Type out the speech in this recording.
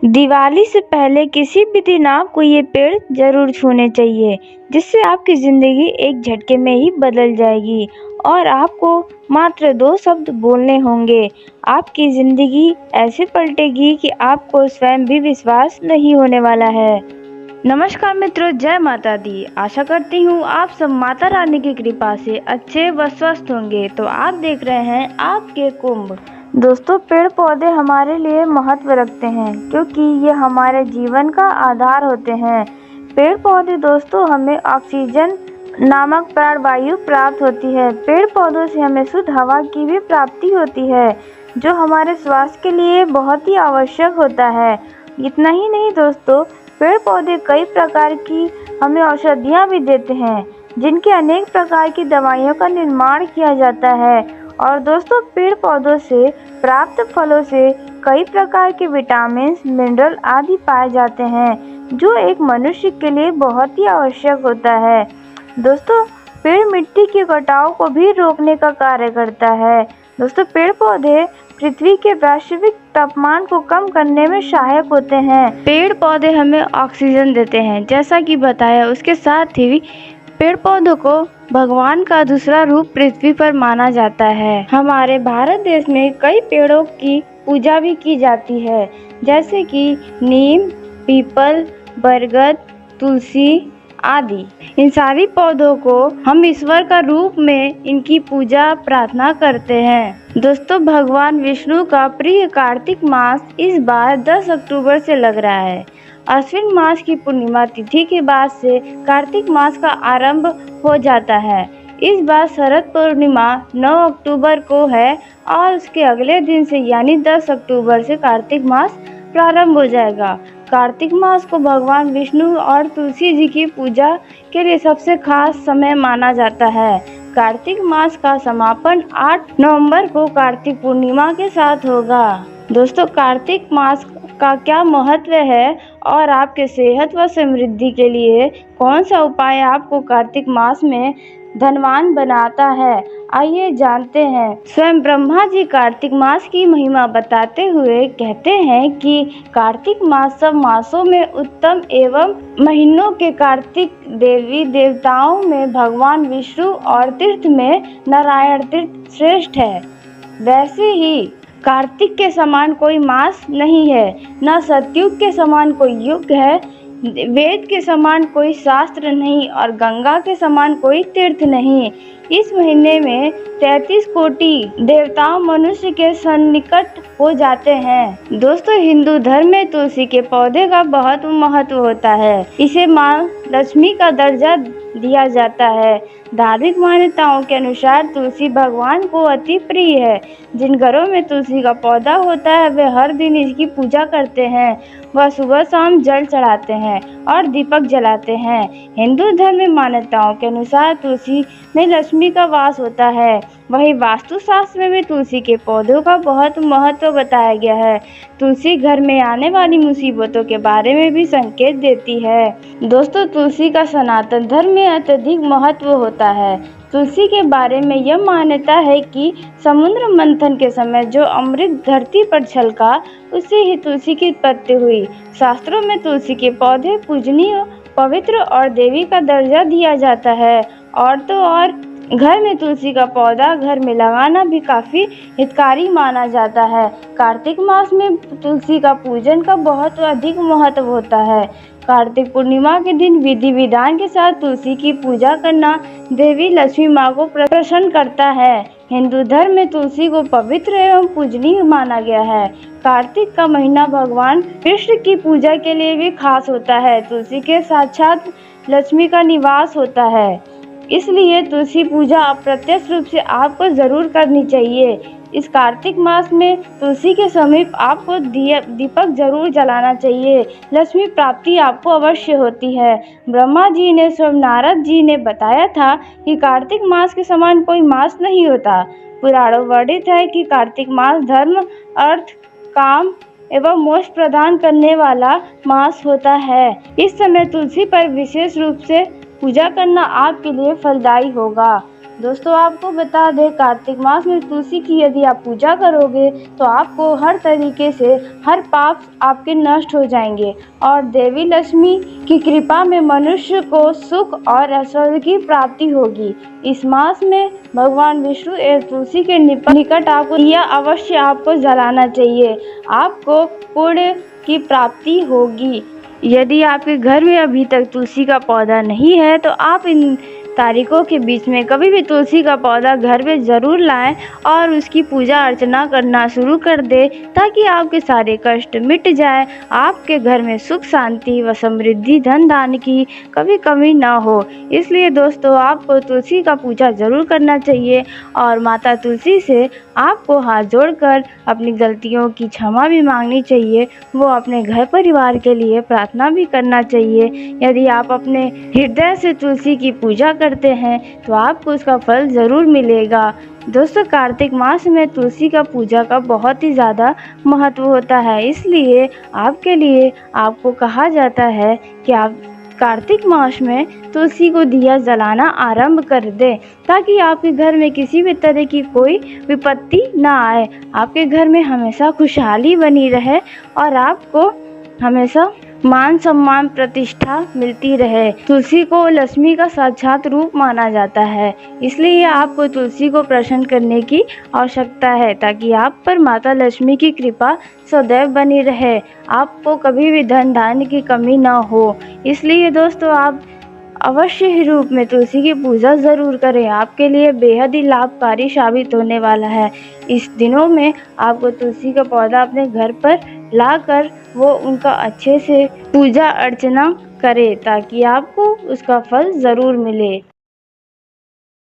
दिवाली से पहले किसी भी दिन आपको ये पेड़ जरूर छूने चाहिए, जिससे आपकी ज़िंदगी एक झटके में ही बदल जाएगी और आपको मात्र 2 शब्द बोलने होंगे। आपकी ज़िंदगी ऐसे पलटेगी कि आपको स्वयं भी विश्वास नहीं होने वाला है। नमस्कार मित्रों, जय माता दी। आशा करती हूँ आप सब माता रानी की कृपा से अच्छे व स्वस्थ होंगे। तो आप देख रहे हैं आपके कुंभ। दोस्तों, पेड़ पौधे हमारे लिए महत्व रखते हैं क्योंकि ये हमारे जीवन का आधार होते हैं। पेड़ पौधे दोस्तों हमें ऑक्सीजन नामक प्राणवायु प्राप्त होती है। पेड़ पौधों से हमें शुद्ध हवा की भी प्राप्ति होती है, जो हमारे स्वास्थ्य के लिए बहुत ही आवश्यक होता है। इतना ही नहीं दोस्तों, पेड़ पौधे कई प्रकार की हमें औषधियाँ भी देते हैं, जिनके अनेक प्रकार की दवाइयों का निर्माण किया जाता है। और दोस्तों, पेड़ पौधों से प्राप्त फलों से कई प्रकार के विटामिन, मिनरल आदि पाए जाते हैं, जो एक मनुष्य के लिए बहुत ही आवश्यक होता है। दोस्तों, पेड़ मिट्टी के कटाव को भी रोकने का कार्य करता है। दोस्तों, पेड़ पौधे पृथ्वी के वैश्विक तापमान को कम करने में सहायक होते हैं। पेड़ पौधे हमें ऑक्सीजन देते हैं, जैसा कि बताया। उसके साथ ही पेड़ पौधों को भगवान का दूसरा रूप पृथ्वी पर माना जाता है। हमारे भारत देश में कई पेड़ों की पूजा भी की जाती है, जैसे कि नीम, पीपल, बरगद, तुलसी आदि। इन सारी पौधों को हम ईश्वर का रूप में इनकी पूजा प्रार्थना करते हैं। दोस्तों, भगवान विष्णु का प्रिय कार्तिक मास इस बार 10 अक्टूबर से लग रहा है। अश्विन मास की पूर्णिमा तिथि के बाद से कार्तिक मास का आरंभ हो जाता है। इस बार शरद पूर्णिमा 9 अक्टूबर को है और उसके अगले दिन से यानी 10 अक्टूबर से कार्तिक मास प्रारंभ हो जाएगा। कार्तिक मास को भगवान विष्णु और तुलसी जी की पूजा के लिए सबसे खास समय माना जाता है। कार्तिक मास का समापन 8 नवंबर को कार्तिक पूर्णिमा के साथ होगा। दोस्तों, कार्तिक मास का क्या महत्व है और आपके सेहत व समृद्धि के लिए कौन सा उपाय आपको कार्तिक मास में धनवान बनाता है, आइए जानते हैं। स्वयं ब्रह्मा जी कार्तिक मास की महिमा बताते हुए कहते हैं कि कार्तिक मास सब मासों में उत्तम एवं महीनों के कार्तिक देवी देवताओं में भगवान विष्णु और तीर्थ में नारायण तीर्थ श्रेष्ठ है। वैसे ही कार्तिक के समान कोई मास नहीं है, न सतयुग के समान कोई युग है, वेद के समान कोई शास्त्र नहीं और गंगा के समान कोई तीर्थ नहीं। इस महीने में 33 कोटि देवताओं मनुष्य के सन्निकट हो जाते हैं। दोस्तों, हिंदू धर्म में तुलसी के पौधे का बहुत महत्व होता है। इसे मां लक्ष्मी का दर्जा दिया जाता है। धार्मिक मान्यताओं के अनुसार तुलसी भगवान को अति प्रिय है। जिन घरों में तुलसी का पौधा होता है वे हर दिन इसकी पूजा करते हैं। वह सुबह शाम जल चढ़ाते हैं और दीपक जलाते हैं। हिंदू धर्म में मान्यताओं के अनुसार तुलसी में लक्ष्मी का वास होता है। वहीं वास्तुशास्त्र में भी तुलसी के पौधों का बहुत महत्व बताया गया है। तुलसी घर में आने वाली मुसीबतों के बारे में भी संकेत देती है। दोस्तों, तुलसी का सनातन धर्म में अत्यधिक महत्व होता है। तुलसी के बारे में यह मान्यता है कि समुद्र मंथन के समय जो अमृत धरती पर छलका, उससे ही तुलसी की उत्पत्ति हुई। शास्त्रों में तुलसी के पौधे पूजनीय, पवित्र और देवी का दर्जा दिया जाता है। और तो और घर में तुलसी का पौधा घर में लगाना भी काफ़ी हितकारी माना जाता है। कार्तिक मास में तुलसी का पूजन का बहुत अधिक महत्व होता है। कार्तिक पूर्णिमा के दिन विधि विधान के साथ तुलसी की पूजा करना देवी लक्ष्मी माँ को प्रसन्न करता है। हिंदू धर्म में तुलसी को पवित्र एवं पूजनीय माना गया है। कार्तिक का महीना भगवान कृष्ण की पूजा के लिए भी खास होता है। तुलसी के साक्षात लक्ष्मी का निवास होता है, इसलिए तुलसी पूजा अप्रत्यक्ष रूप से आपको जरूर करनी चाहिए। इस कार्तिक मास में तुलसी के समीप आपको दीपक जरूर जलाना चाहिए। लक्ष्मी प्राप्ति आपको अवश्य होती है। ब्रह्मा जी ने स्वयं नारद जी ने बताया था कि कार्तिक मास के समान कोई मास नहीं होता। पुराणों वर्णित है कि कार्तिक मास धर्म, अर्थ, काम एवं मोक्ष प्रदान करने वाला मास होता है। इस समय तुलसी पर विशेष रूप से पूजा करना आपके लिए फलदायी होगा। दोस्तों आपको बता दें, कार्तिक मास में तुलसी की यदि आप पूजा करोगे तो आपको हर तरीके से हर पाप आपके नष्ट हो जाएंगे और देवी लक्ष्मी की कृपा में मनुष्य को सुख और ऐश्वर्य की प्राप्ति होगी। इस मास में भगवान विष्णु एवं तुलसी के निकट आपको यह अवश्य आपको जलाना चाहिए। आपको पुण्य की प्राप्ति होगी। यदि आपके घर में अभी तक तुलसी का पौधा नहीं है तो आप इन तारीखों के बीच में कभी भी तुलसी का पौधा घर में ज़रूर लाएं और उसकी पूजा अर्चना करना शुरू कर दें ताकि आपके सारे कष्ट मिट जाए, आपके घर में सुख शांति व समृद्धि धन धान्य की कभी कमी ना हो। इसलिए दोस्तों आपको तुलसी का पूजा ज़रूर करना चाहिए और माता तुलसी से आपको हाथ जोड़कर अपनी गलतियों की क्षमा भी मांगनी चाहिए। वो अपने घर परिवार के लिए प्रार्थना भी करना चाहिए। यदि आप अपने हृदय से तुलसी की पूजा करते हैं तो आपको उसका फल ज़रूर मिलेगा। दोस्तों कार्तिक मास में तुलसी का पूजा का बहुत ही ज़्यादा महत्व होता है, इसलिए आपके लिए आपको कहा जाता है कि आप कार्तिक मास में तुलसी को दिया जलाना आरंभ कर दें ताकि आपके घर में किसी भी तरह की कोई विपत्ति ना आए, आपके घर में हमेशा खुशहाली बनी रहे और आपको हमेशा मान सम्मान प्रतिष्ठा मिलती रहे। तुलसी को लक्ष्मी का साक्षात रूप माना जाता है, इसलिए आपको तुलसी को प्रसन्न करने की आवश्यकता है ताकि आप पर माता लक्ष्मी की कृपा सदैव बनी रहे, आपको कभी भी धन धान्य की कमी ना हो। इसलिए दोस्तों आप अवश्य ही रूप में तुलसी की पूजा ज़रूर करें, आपके लिए बेहद ही लाभकारी साबित होने वाला है। इस दिनों में आपको तुलसी का पौधा अपने घर पर लाकर वो उनका अच्छे से पूजा अर्चना करें ताकि आपको उसका फल ज़रूर मिले।